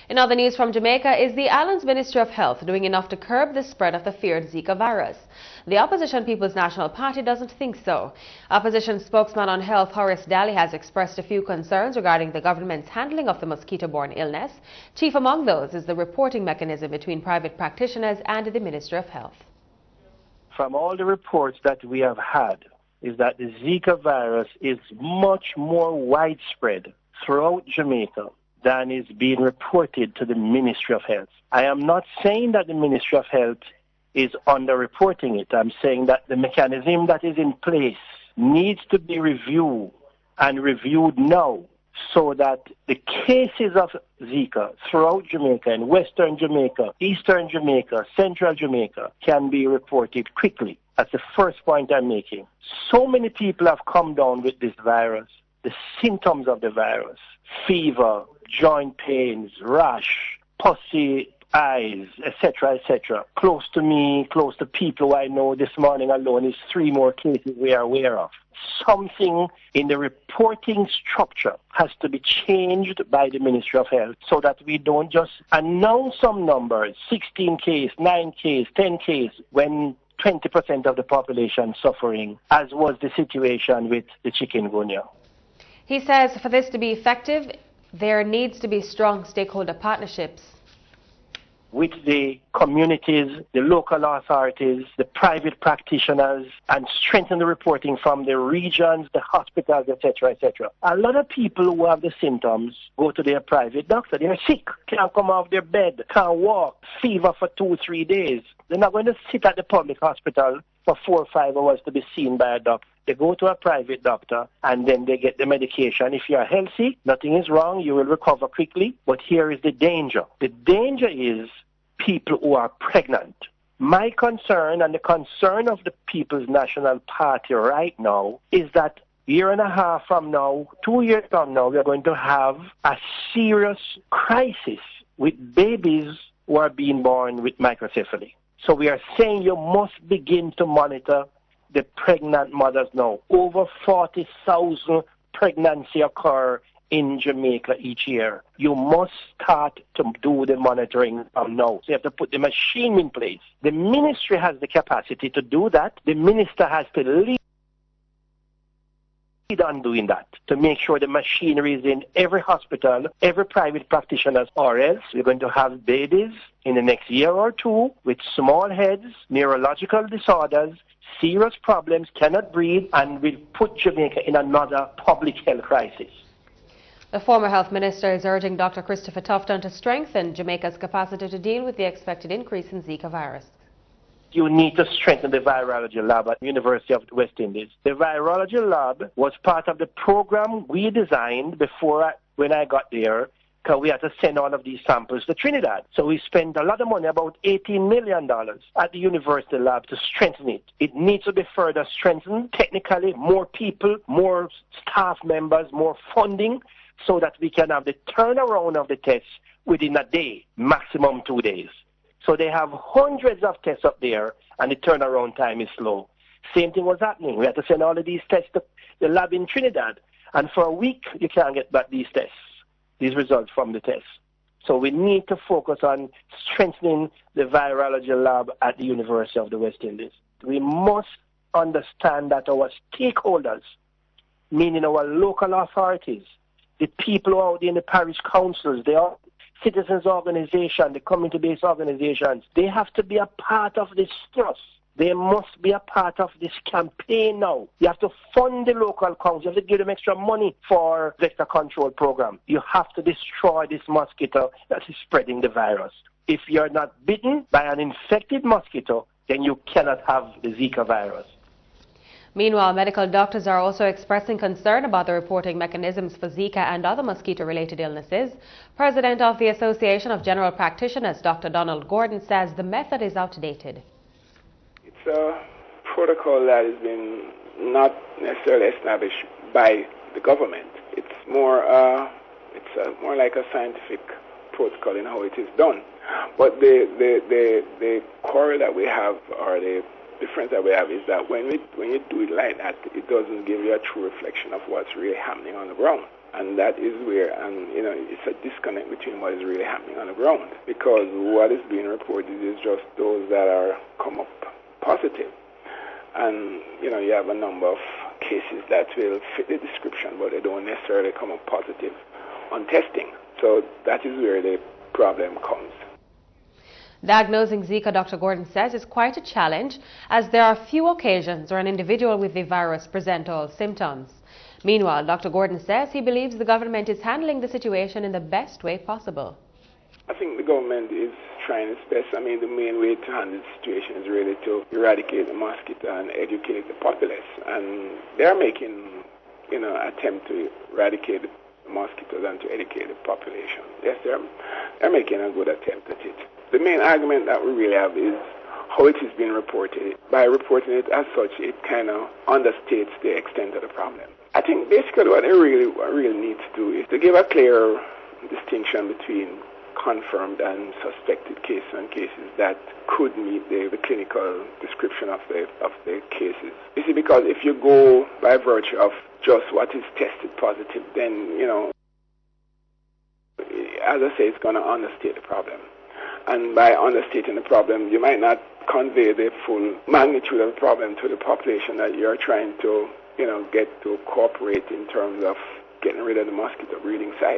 In other news from Jamaica, is the island's Ministry of Health doing enough to curb the spread of the feared Zika virus? The opposition People's National Party doesn't think so. Opposition spokesman on health Horace Daly has expressed a few concerns regarding the government's handling of the mosquito-borne illness. Chief among those is the reporting mechanism between private practitioners and the Ministry of Health. From all the reports that we have had, is that the Zika virus is much more widespread throughout Jamaica than is being reported to the Ministry of Health. I am not saying that the Ministry of Health is underreporting it. I'm saying that the mechanism that is in place needs to be reviewed and reviewed now so that the cases of Zika throughout Jamaica, in Western Jamaica, Eastern Jamaica, Central Jamaica, can be reported quickly. That's the first point I'm making. So many people have come down with this virus, the symptoms of the virus, fever, joint pains, rash, pussy eyes, etc., etc. Close to me, close to people who I know this morning alone is 3 more cases we are aware of. Something in the reporting structure has to be changed by the Ministry of Health so that we don't just announce some numbers, 16 case, 9 case, 10 case, when 20% of the population suffering, as was the situation with the chikungunya. He says for this to be effective, there needs to be strong stakeholder partnerships with the communities, the local authorities, the private practitioners, and strengthen the reporting from the regions, the hospitals, etc., etc. A lot of people who have the symptoms go to their private doctor. They are sick, can't come off their bed, can't walk, fever for 2-3 days. They're not going to sit at the public hospital for 4 or 5 hours to be seen by a doctor. They go to a private doctor and then they get the medication. If you are healthy, nothing is wrong, you will recover quickly. But here is the danger. The danger is people who are pregnant. My concern and the concern of the People's National Party right now is that a year and a half from now, 2 years from now, we are going to have a serious crisis with babies who are being born with microcephaly. So we are saying you must begin to monitor the pregnant mothers now. Over 40,000 pregnancies occur in Jamaica each year. You must start to do the monitoring from now. So you have to put the machine in place. The ministry has the capacity to do that. The minister has to lead on doing that, to make sure the machinery is in every hospital, every private practitioner, or else we're going to have babies in the next year or 2 with small heads, neurological disorders, serious problems, cannot breathe, and will put Jamaica in another public health crisis. The former health minister is urging Dr. Christopher Tufton to strengthen Jamaica's capacity to deal with the expected increase in Zika virus. You need to strengthen the virology lab at the University of the West Indies. The virology lab was part of the program we designed when I got there, because we had to send all of these samples to Trinidad. So we spent a lot of money, about $18 million, at the university lab to strengthen it. It needs to be further strengthened technically, more people, more staff members, more funding, so that we can have the turnaround of the tests within a day, maximum 2 days. So they have hundreds of tests up there, and the turnaround time is slow. Same thing was happening. We had to send all of these tests to the lab in Trinidad, and for a week you can't get back these tests, these results from the tests. So we need to focus on strengthening the virology lab at the University of the West Indies. We must understand that our stakeholders, meaning our local authorities, the people who are out in the parish councils, the citizens organizations, the community-based organizations, they have to be a part of this thrust. They must be a part of this campaign now. You have to fund the local councils. You have to give them extra money for vector control program. You have to destroy this mosquito that is spreading the virus. If you're not bitten by an infected mosquito, then you cannot have the Zika virus. Meanwhile, medical doctors are also expressing concern about the reporting mechanisms for Zika and other mosquito-related illnesses. President of the Association of General Practitioners, Dr. Donald Gordon, says the method is outdated. It's a protocol that has been not necessarily established by the government. It's more like a scientific protocol in how it is done. But the quarrel that we have, or the difference that we have, is that when you do it like that, it doesn't give you a true reflection of what's really happening on the ground. And that is where, it's a disconnect between what is really happening on the ground. Because what is being reported is just those that are come up positive. And, you have a number of cases that will fit the description, but they don't necessarily come up positive on testing. So that is where the problem comes. Diagnosing Zika, Dr. Gordon says, is quite a challenge, as there are few occasions where an individual with the virus presents all symptoms. Meanwhile, Dr. Gordon says he believes the government is handling the situation in the best way possible. I think the government is trying its best. The main way to handle the situation is really to eradicate the mosquito and educate the populace. And they're making, attempt to eradicate the mosquitoes and to educate the population. Yes, they're making a good attempt at it. The main argument that we really have is how it is being reported. By reporting it as such, it kind of understates the extent of the problem. I think basically what they really need to do is to give a clear distinction between confirmed and suspected cases and cases that could meet the clinical description of the cases. You see, because if you go by virtue of just what is tested positive, then, as I say, it's going to understate the problem. And by understating the problem, you might not convey the full magnitude of the problem to the population that you're trying to, get to cooperate in terms of getting rid of the mosquito breeding site.